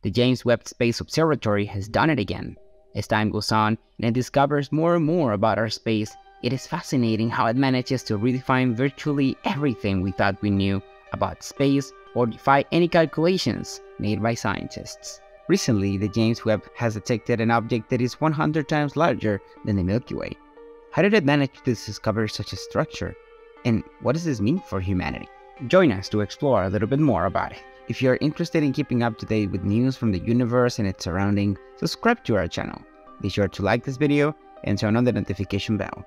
The James Webb Space Observatory has done it again. As time goes on and it discovers more and more about our space, it is fascinating how it manages to redefine virtually everything we thought we knew about space or defy any calculations made by scientists. Recently, the James Webb has detected an object that is 100 times larger than the Milky Way. How did it manage to discover such a structure? And what does this mean for humanity? Join us to explore a little bit more about it. If you are interested in keeping up to date with news from the universe and its surroundings, subscribe to our channel. Be sure to like this video and turn on the notification bell.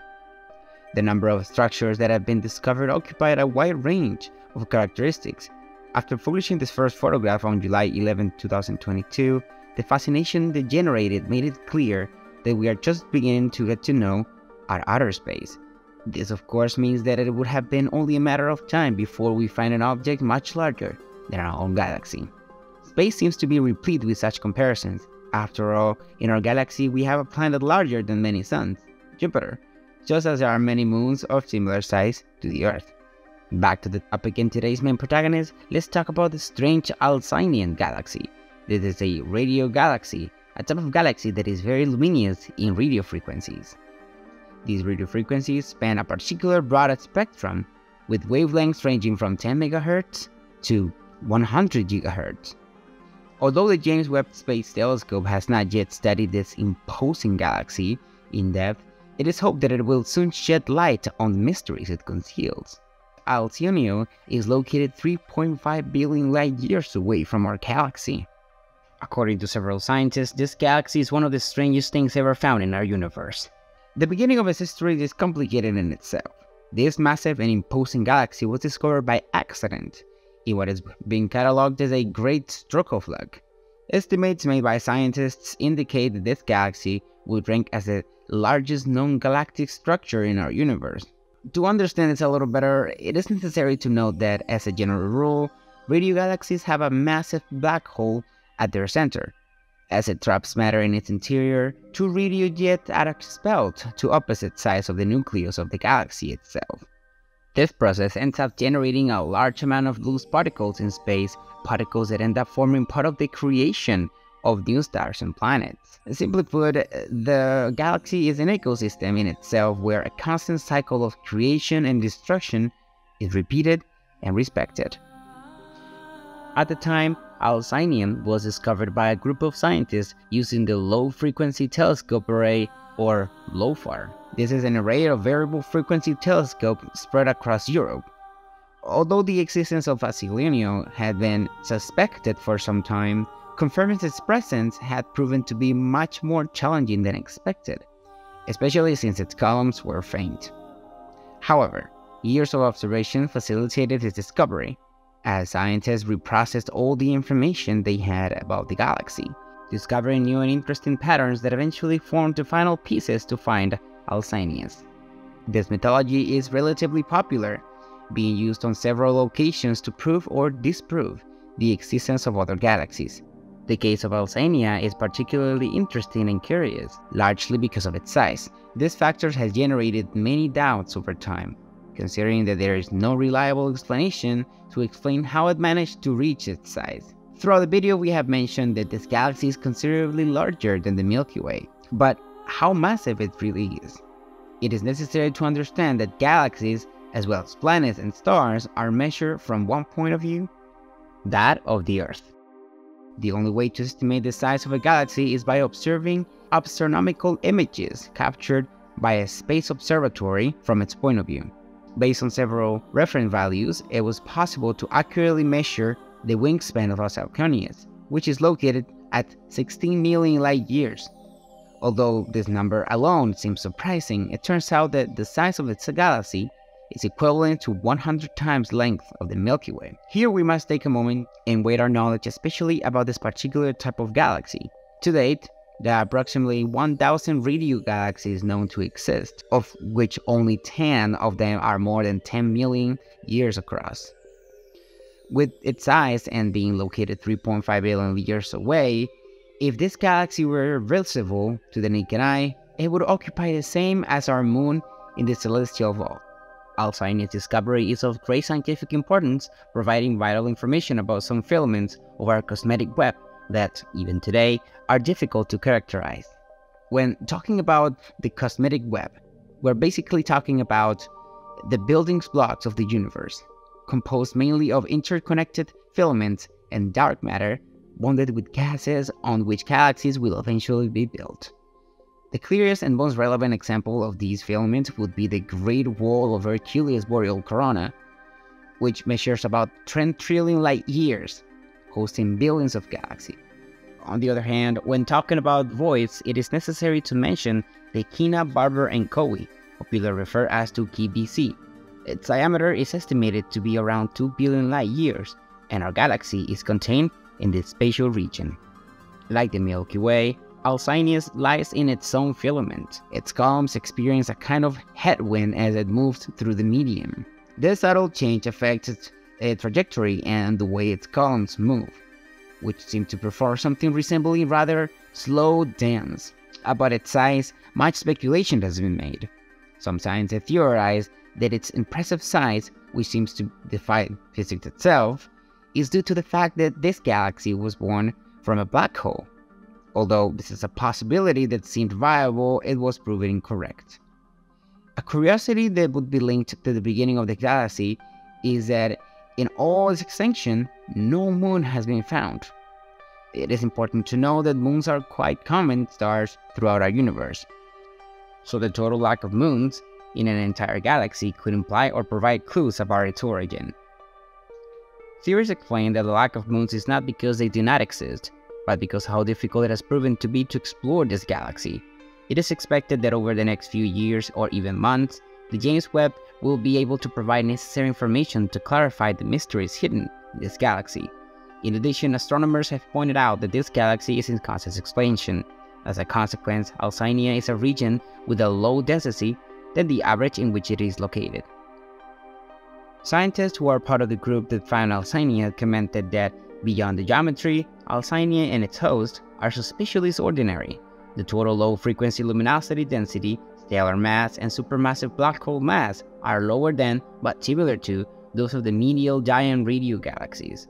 The number of structures that have been discovered occupied a wide range of characteristics. After publishing this first photograph on July 11, 2022, the fascination they generated made it clear that we are just beginning to get to know our outer space. This of course means that it would have been only a matter of time before we find an object much larger than our own galaxy. Space seems to be replete with such comparisons. After all, in our galaxy we have a planet larger than many suns, Jupiter, just as there are many moons of similar size to the Earth. Back to the topic in today's main protagonist, let's talk about the strange Alcyonian galaxy. This is a radio galaxy, a type of galaxy that is very luminous in radio frequencies. These radio frequencies span a particular broad spectrum, with wavelengths ranging from 10 MHz to 100 GHz. Although the James Webb Space Telescope has not yet studied this imposing galaxy in depth, it is hoped that it will soon shed light on the mysteries it conceals. Alcyone is located 3.5 billion light-years away from our galaxy. According to several scientists, this galaxy is one of the strangest things ever found in our universe. The beginning of its history is complicated in itself. This massive and imposing galaxy was discovered by accident in what is being catalogued as a great stroke of luck. Estimates made by scientists indicate that this galaxy would rank as the largest known galactic structure in our universe. To understand this a little better, it is necessary to note that, as a general rule, radio galaxies have a massive black hole at their center. As it traps matter in its interior, two radio jets are expelled to opposite sides of the nucleus of the galaxy itself. This process ends up generating a large amount of loose particles in space, particles that end up forming part of the creation of new stars and planets. Simply put, the galaxy is an ecosystem in itself where a constant cycle of creation and destruction is repeated and respected. At the time, Alcyone was discovered by a group of scientists using the Low Frequency Telescope Array, or LOFAR. This is an array of variable frequency telescopes spread across Europe. Although the existence of Alcyone had been suspected for some time, confirming its presence had proven to be much more challenging than expected, especially since its columns were faint. However, years of observation facilitated its discovery, as scientists reprocessed all the information they had about the galaxy, discovering new and interesting patterns that eventually formed the final pieces to find Alcyone. This methodology is relatively popular, being used on several occasions to prove or disprove the existence of other galaxies. The case of Alcyone is particularly interesting and curious, largely because of its size. This factor has generated many doubts over time, considering that there is no reliable explanation to explain how it managed to reach its size. Throughout the video, we have mentioned that this galaxy is considerably larger than the Milky Way, but how massive it really is. It is necessary to understand that galaxies, as well as planets and stars, are measured from one point of view, that of the Earth. The only way to estimate the size of a galaxy is by observing astronomical images captured by a space observatory from its point of view. Based on several reference values, it was possible to accurately measure the wingspan of Alcyone, which is located at 16 million light-years. Although this number alone seems surprising, it turns out that the size of its galaxy is equivalent to 100 times the length of the Milky Way. Here we must take a moment and weigh our knowledge especially about this particular type of galaxy. To date, there are approximately 1,000 radio galaxies known to exist, of which only 10 of them are more than 10 million years across. With its size and being located 3.5 billion years away, if this galaxy were visible to the naked eye, it would occupy the same as our moon in the celestial vault. Alcyone's discovery is of great scientific importance, providing vital information about some filaments of our cosmetic web, that, even today, are difficult to characterize. When talking about the cosmic web, we're basically talking about the building blocks of the universe, composed mainly of interconnected filaments and dark matter bonded with gases on which galaxies will eventually be built. The clearest and most relevant example of these filaments would be the Great Wall of Hercules boreal corona, which measures about 10 trillion light years, hosting billions of galaxies. On the other hand, when talking about voids, it is necessary to mention the Kina, Barber, and Cowie, popularly referred as 2KBC. Its diameter is estimated to be around 2 billion light years, and our galaxy is contained in this spatial region. Like the Milky Way, Alcyonius lies in its own filament. Its columns experience a kind of headwind as it moves through the medium. This subtle change affects its trajectory and the way its columns move, which seem to perform something resembling rather slow dance. About its size, much speculation has been made. Some scientists theorize that its impressive size, which seems to defy physics itself, is due to the fact that this galaxy was born from a black hole. Although this is a possibility that seemed viable, it was proven incorrect. A curiosity that would be linked to the beginning of the galaxy is that in all its extension, no moon has been found. It is important to know that moons are quite common stars throughout our universe, so the total lack of moons in an entire galaxy could imply or provide clues about its origin. Theories explain that the lack of moons is not because they do not exist, but because how difficult it has proven to be to explore this galaxy. It is expected that over the next few years or even months, the James Webb will be able to provide necessary information to clarify the mysteries hidden in this galaxy. In addition, astronomers have pointed out that this galaxy is in constant expansion. As a consequence, Alcyone is a region with a low density than the average in which it is located. Scientists who are part of the group that found Alcyone commented that, beyond the geometry, Alcyone and its host are suspiciously ordinary. The total low-frequency luminosity density, stellar mass, and supermassive black hole mass are lower than, but similar to, those of the medial giant radio galaxies.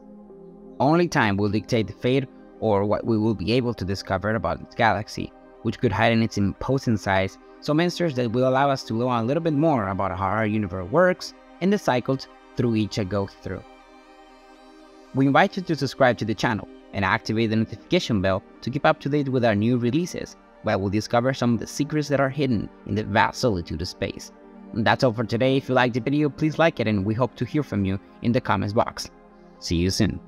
Only time will dictate the fate or what we will be able to discover about its galaxy, which could hide in its imposing size some answers that will allow us to learn a little bit more about how our universe works and the cycles through each it goes through. We invite you to subscribe to the channel and activate the notification bell to keep up to date with our new releases, where we'll discover some of the secrets that are hidden in the vast solitude of space. And that's all for today. If you liked the video, please like it, and we hope to hear from you in the comments box. See you soon.